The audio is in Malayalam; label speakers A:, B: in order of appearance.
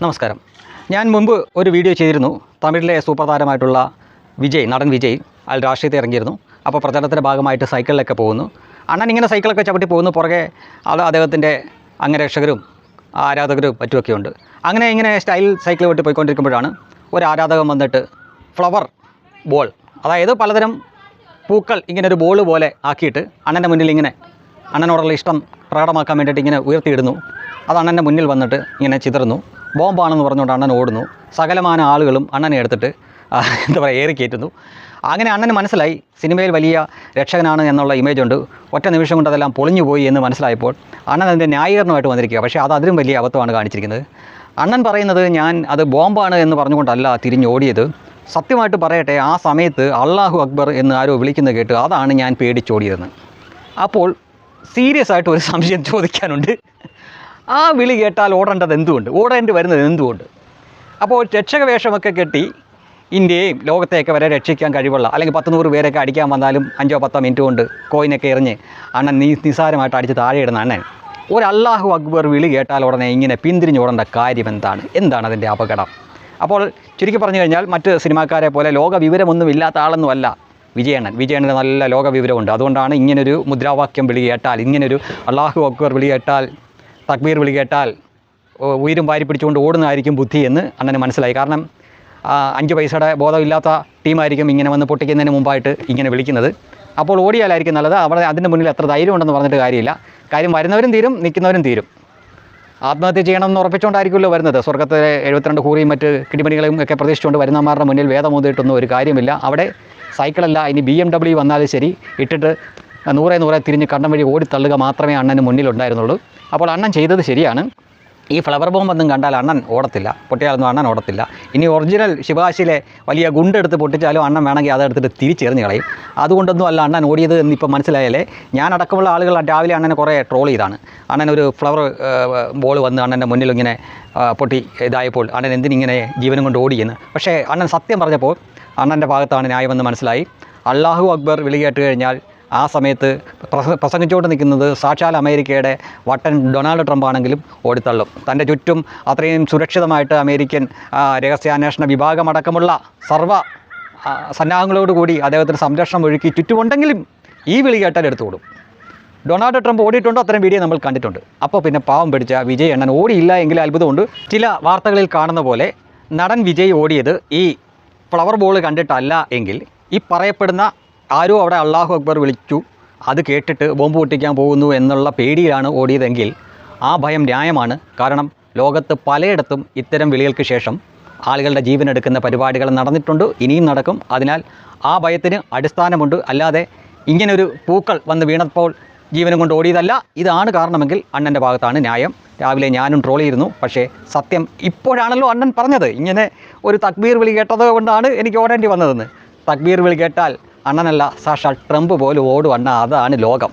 A: നമസ്കാരം. ഞാൻ മുമ്പ് ഒരു വീഡിയോ ചെയ്തിരുന്നു. തമിഴിലെ സൂപ്പർ താരമായിട്ടുള്ള വിജയ്, നടൻ വിജയ് അയാൾ രാഷ്ട്രീയത്തിൽ ഇറങ്ങിയിരുന്നു. അപ്പോൾ പ്രചരണത്തിൻ്റെ ഭാഗമായിട്ട് സൈക്കിളിലൊക്കെ പോകുന്നു. അണ്ണൻ ഇങ്ങനെ സൈക്കിളൊക്കെ ചവിട്ടി പോകുന്നു. പുറകെ അദ്ദേഹത്തിൻ്റെ അംഗരക്ഷകരും ആരാധകരും മറ്റുമൊക്കെ ഉണ്ട്. അങ്ങനെ ഇങ്ങനെ സ്റ്റൈൽ സൈക്കിൾ വിട്ട് പോയിക്കൊണ്ടിരിക്കുമ്പോഴാണ് ഒരു ആരാധകൻ വന്നിട്ട് ഫ്ലവർ ബോൾ, അതായത് പലതരം പൂക്കൾ ഇങ്ങനെ ഒരു ബോൾ പോലെ ആക്കിയിട്ട് അണ്ണൻ്റെ മുന്നിൽ ഇങ്ങനെ അണ്ണനോടുള്ള ഇഷ്ടം പ്രകടമാക്കാൻ വേണ്ടിയിട്ട് ഇങ്ങനെ ഉയർത്തിയിടുന്നു. അത് അണ്ണൻ്റെ മുന്നിൽ വന്നിട്ട് ഇങ്ങനെ ചിതറുന്നു. ബോംബാണെന്ന് പറഞ്ഞുകൊണ്ട് അണ്ണൻ ഓടുന്നു. സകലമാന ആളുകളും അണ്ണനെ എടുത്തിട്ട് എന്താ പറയുക ഏറി കയറ്റുന്നു. അങ്ങനെ അണ്ണന് മനസ്സിലായി സിനിമയിൽ വലിയ രക്ഷകനാണ് എന്നുള്ള ഇമേജ് ഉണ്ട്. ഒറ്റ നിമിഷം കൊണ്ട് അതെല്ലാം പൊളിഞ്ഞു പോയി എന്ന് മനസ്സിലായപ്പോൾ അണ്ണൻ അതിൻ്റെ ന്യായീകരണമായിട്ട് വന്നിരിക്കുക. പക്ഷേ അതിലും വലിയ അബദ്ധമാണ് കാണിച്ചിരിക്കുന്നത്. അണ്ണൻ പറയുന്നത് ഞാൻ അത് ബോംബാണ് എന്ന് പറഞ്ഞുകൊണ്ടല്ല തിരിഞ്ഞോടിയത്. സത്യമായിട്ട് പറയട്ടെ, ആ സമയത്ത് അള്ളാഹു അക്ബർ എന്ന് ആരോ വിളിക്കുന്നത് കേട്ട് അതാണ് ഞാൻ പേടിച്ചോടിയതെന്ന്. അപ്പോൾ സീരിയസ് ആയിട്ട് ഒരു സംശയം ചോദിക്കാനുണ്ട്. ആ വിളി കേട്ടാൽ ഓടേണ്ടത് എന്തുകൊണ്ട്, ഓടേണ്ടി വരുന്നത് എന്തുകൊണ്ട്? അപ്പോൾ രക്ഷക വേഷമൊക്കെ കെട്ടി ഇന്ത്യയെയും ലോകത്തെയൊക്കെ വരെ രക്ഷിക്കാൻ കഴിവുള്ള, അല്ലെങ്കിൽ 10-100 പേരൊക്കെ അടിക്കാൻ വന്നാലും 5-10 മിനിറ്റ് കൊണ്ട് കോയിനൊക്കെ എറിഞ്ഞ് അണ്ണൻ നിസ്സാരമായിട്ട് അടിച്ച് താഴെയിടുന്ന അണ്ണൻ ഒരു അള്ളാഹു അക്ബർ വിളി കേട്ടാൽ ഉടനെ ഇങ്ങനെ പിന്തിരിഞ്ഞോടേണ്ട കാര്യം എന്താണ് അതിൻ്റെ അപകടം? അപ്പോൾ ചുരുക്കി പറഞ്ഞു കഴിഞ്ഞാൽ മറ്റ് സിനിമാക്കാരെ പോലെ ലോക വിവരമൊന്നും ഇല്ലാത്ത ആളൊന്നുമല്ല വിജയണ്ണന് നല്ല ലോക വിവരമുണ്ട്. അതുകൊണ്ടാണ് ഇങ്ങനൊരു മുദ്രാവാക്യം വിളി കേട്ടാൽ, ഇങ്ങനൊരു അള്ളാഹു അക്ബർ വിളി കേട്ടാൽ, തക്ബീർ വിളി കേട്ടാൽ ഉയരും വാരി പിടിച്ചുകൊണ്ട് ഓടുന്നതായിരിക്കും ബുദ്ധി എന്ന് അണ്ണന് മനസ്സിലായി. കാരണം 5 പൈസയുടെ ബോധമില്ലാത്ത ടീമായിരിക്കും ഇങ്ങനെ വന്ന് പൊട്ടിക്കുന്നതിന് മുമ്പായിട്ട് ഇങ്ങനെ വിളിക്കുന്നത്. അപ്പോൾ ഓടിയാലായിരിക്കും നല്ലത്. അവിടെ അതിൻ്റെ മുന്നിൽ എത്ര ധൈര്യം ഉണ്ടെന്ന് പറഞ്ഞിട്ട് കാര്യമില്ല. കാര്യം വരുന്നവരും തീരും, നിൽക്കുന്നവരും തീരും. ആത്മഹത്യ ചെയ്യണമെന്ന് ഉറപ്പിച്ചുകൊണ്ടായിരിക്കുമല്ലോ വരുന്നത്. സ്വർഗ്ഗത്തിലെ 72 ഹൂറിയും മറ്റ് കിടിമണികളും ഒക്കെ പ്രതീക്ഷിച്ചുകൊണ്ട് വരുന്നവന്മാരുടെ മുന്നിൽ വേദമോതിയിട്ടൊന്നും ഒരു കാര്യമില്ല. അവിടെ സൈക്കിളല്ല, ഇനി BMW വന്നാലും ശരി, ഇട്ടിട്ട് 100 തിരിഞ്ഞ് കണ്ണം വഴി ഓടിത്തള്ളുക മാത്രമേ അണ്ണന് മുന്നിലുണ്ടായിരുന്നുള്ളൂ. അപ്പോൾ അണ്ണൻ ചെയ്തത് ശരിയാണ്. ഈ ഫ്ലവർ ബോംബൊന്നും കണ്ടാൽ അണ്ണൻ ഓടത്തില്ല, പൊട്ടിയാലൊന്നും അണ്ണൻ ഓടത്തില്ല. ഇനി ഒറിജിനൽ ശിവാശിയിലെ വലിയ ഗുണ്ടെടുത്ത് പൊട്ടിച്ചാലും അണ്ണൻ വേണമെങ്കിൽ അതെടുത്തിട്ട് തിരിച്ചെറിഞ്ഞ് കളയും. അതുകൊണ്ടൊന്നും അല്ല അണ്ണൻ ഓടിയത് എന്നിപ്പോൾ മനസ്സിലായാലേ. ഞാനടക്കമുള്ള ആളുകൾ രാവിലെ അണ്ണനെ കുറേ ട്രോൾ ചെയ്താണ്. അണ്ണൻ ഒരു ഫ്ലവർ ബോൾ വന്ന് അണ്ണൻ്റെ മുന്നിൽ ഇങ്ങനെ പൊട്ടി ഇതായപ്പോൾ അണ്ണൻ എന്തിനിങ്ങനെ ജീവനും കൊണ്ട് ഓടിയെന്ന്. പക്ഷേ അണ്ണൻ സത്യം പറഞ്ഞപ്പോൾ അണ്ണൻ്റെ ഭാഗത്താണ് ന്യായമെന്ന് മനസ്സിലായി. അള്ളാഹു അക്ബർ വിളി കേട്ട് കഴിഞ്ഞാൽ ആ സമയത്ത് പ്രസംഗിച്ചുകൊണ്ട് നിൽക്കുന്നത് സാക്ഷാൽ അമേരിക്കയുടെ വട്ടൻ ഡൊണാൾഡ് ട്രംപ് ആണെങ്കിലും ഓടിത്തള്ളും. തൻ്റെ ചുറ്റും അത്രയും സുരക്ഷിതമായിട്ട് അമേരിക്കൻ രഹസ്യാന്വേഷണ വിഭാഗമടക്കമുള്ള സർവ്വ സന്നാഹങ്ങളോടുകൂടി അദ്ദേഹത്തിന് സംരക്ഷണം ഒഴുക്കി ചുറ്റുമുണ്ടെങ്കിലും ഈ വിളി കേട്ടാൽ എടുത്തുകൊടും. ഡൊണാൾഡ് ട്രംപ് ഓടിയിട്ടുണ്ടോ അത്രയും വീഡിയോ നമ്മൾ കണ്ടിട്ടുണ്ട്. അപ്പോൾ പിന്നെ പാവം പിടിച്ച വിജയ് അണ്ണൻ ഓടിയില്ല എങ്കിൽ അത്ഭുതമുണ്ട്. ചില വാർത്തകളിൽ കാണുന്ന പോലെ നടൻ വിജയ് ഓടിയത് ഈ ഫ്ലവർ ബോൾ കണ്ടിട്ടല്ല എങ്കിൽ ഈ പറയപ്പെടുന്ന ആരോ അവിടെ അള്ളാഹു അക്ബർ വിളിച്ചു, അത് കേട്ടിട്ട് ബോംബ് പൊട്ടിക്കാൻ പോകുന്നു എന്നുള്ള പേടിയിലാണ് ഓടിയതെങ്കിൽ ആ ഭയം ന്യായമാണ്. കാരണം ലോകത്ത് പലയിടത്തും ഇത്തരം വിളികൾക്ക് ശേഷം ആളുകളുടെ ജീവനെടുക്കുന്ന പരിപാടികൾ നടന്നിട്ടുണ്ട്, ഇനിയും നടക്കും. അതിനാൽ ആ ഭയത്തിന് അടിസ്ഥാനമുണ്ട്. അല്ലാതെ ഇങ്ങനൊരു പൂക്കൾ വന്ന് വീണപ്പോൾ ജീവനും കൊണ്ട് ഓടിയതല്ല. ഇതാണ് കാരണമെങ്കിൽ അണ്ണൻ്റെ ഭാഗത്താണ് ന്യായം. രാവിലെ ഞാനും ട്രോൾ ചെയ്തിരുന്നു. പക്ഷേ സത്യം ഇപ്പോഴാണല്ലോ അണ്ണൻ പറഞ്ഞത്. ഇങ്ങനെ ഒരു തക്ബീർ വിളി കേട്ടത് കൊണ്ടാണ് എനിക്ക് ഓടേണ്ടി വന്നതെന്ന്. തക്ബീർ വിളി കേട്ടാൽ അണ്ണനല്ല സാക്ഷാൽ ട്രംപ് പോലും ഓടും അണ്ണ. അതാണ് ലോകം.